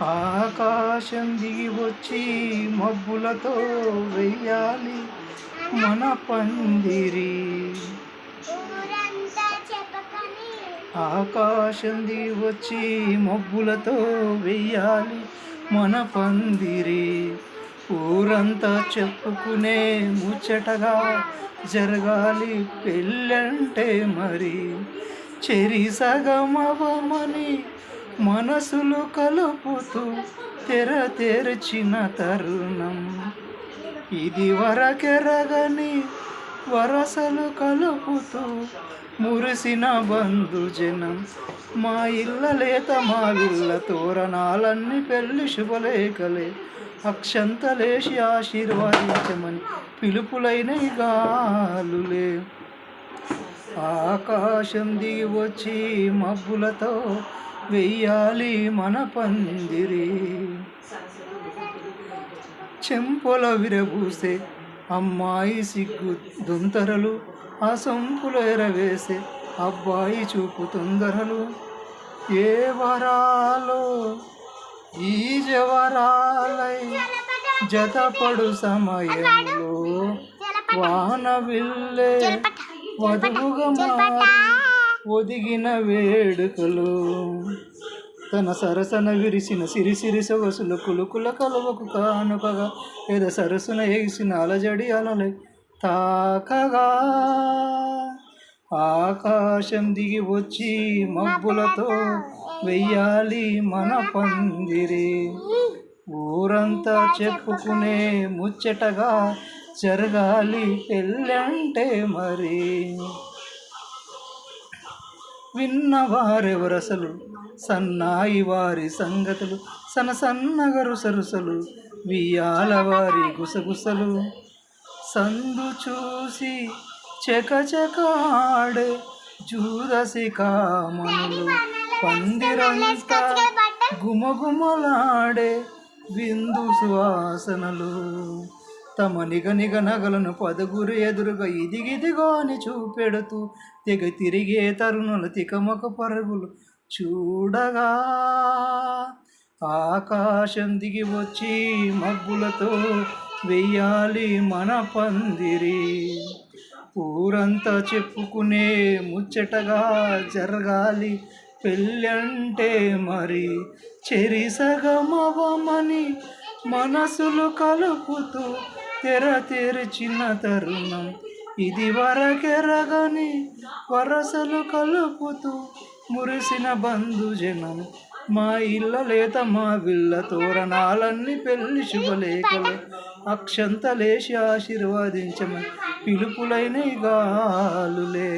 ఆకాశం దిగి వచ్చి మబ్బులతో వెయ్యాలి మన పందిరి. ఆకాశం దిగి వచ్చి మబ్బులతో వెయ్యాలి మన పందిరి. ఊరంతా చెప్పుకునే ముచ్చటగా జరగాలి పెళ్ళంటే మరి. చెరి సగమవమని మనసులు కలుపుతూ తెరచిన తరుణం ఇది. వరకెరగని వరసలు కలుపుతూ మురిసిన బంధుజనం. మా ఇళ్ళ లేత మా విళ్ళ తోరణాలన్నీ పెళ్లి శుభలేఖలే. అక్షంతలేసి ఆశీర్వాదించమని పిలుపులైన గాలులే. ఆకాశం దిగి వచ్చి మబ్బులతో వెయ్యాలి మన పందిరి. చెంపల విరబూసే అమ్మాయి సిగ్గు దొంతరలు, ఆ సొంపులో ఎరవేసే అబ్బాయి చూపు తొందరలు. ఏ వరాలో ఈ జవరాలై జతపడు సమయంలో వాన విల్లే వధువుగా ఒదిగిన వేడుకలు. తన సరసన విరిసిన సిరిసిరి సొగసులు కులుకుల కలువకు కానుకగా ఏద సరసున ఎగిసిన అలజడి అలలై తాకగా. ఆకాశం దిగి వచ్చి మబ్బులతో వెయ్యాలి మన పందిరి. ఊరంతా చెప్పుకునే ముచ్చటగా జరగాలి పెళ్ళంటే మరి. విన్నవారెవరసలు సన్నాయి వారి సంగతులు, సన్నగరు సరుసలు వియాల వారి గుసగుసలు. సందు చూసి చకచకాడే జూదసి కామనులు, పందిరంతా గుమగుమలాడే విందు సువాసనలు. తమ నిగ నగలను పదుగురు ఎదురుగా ఇదిగిదిగో అని చూపెడుతూ తెగ తిరిగే తరుణులు తికమక పరుగులు చూడగా. ఆకాశం దిగి వచ్చి మబ్బులతో వెయ్యాలి మన పందిరి. ఊరంతా చెప్పుకునే ముచ్చటగా జరగాలి పెళ్ళంటే మరి. చెరి సగమవమని మనసులు కలుపుతూ తెరచిన తరుణం ఇది. వరకెరగని వరసలు కలుపుతూ మురిసిన బంధుజనం. మా ఇళ్ళ లేత మా విళ్ళ తోరణాలన్నీ పెళ్లి శుభలేఖలే. అక్షంతలేసి ఆశీర్వాదించమని పిలుపులైన గాలులే.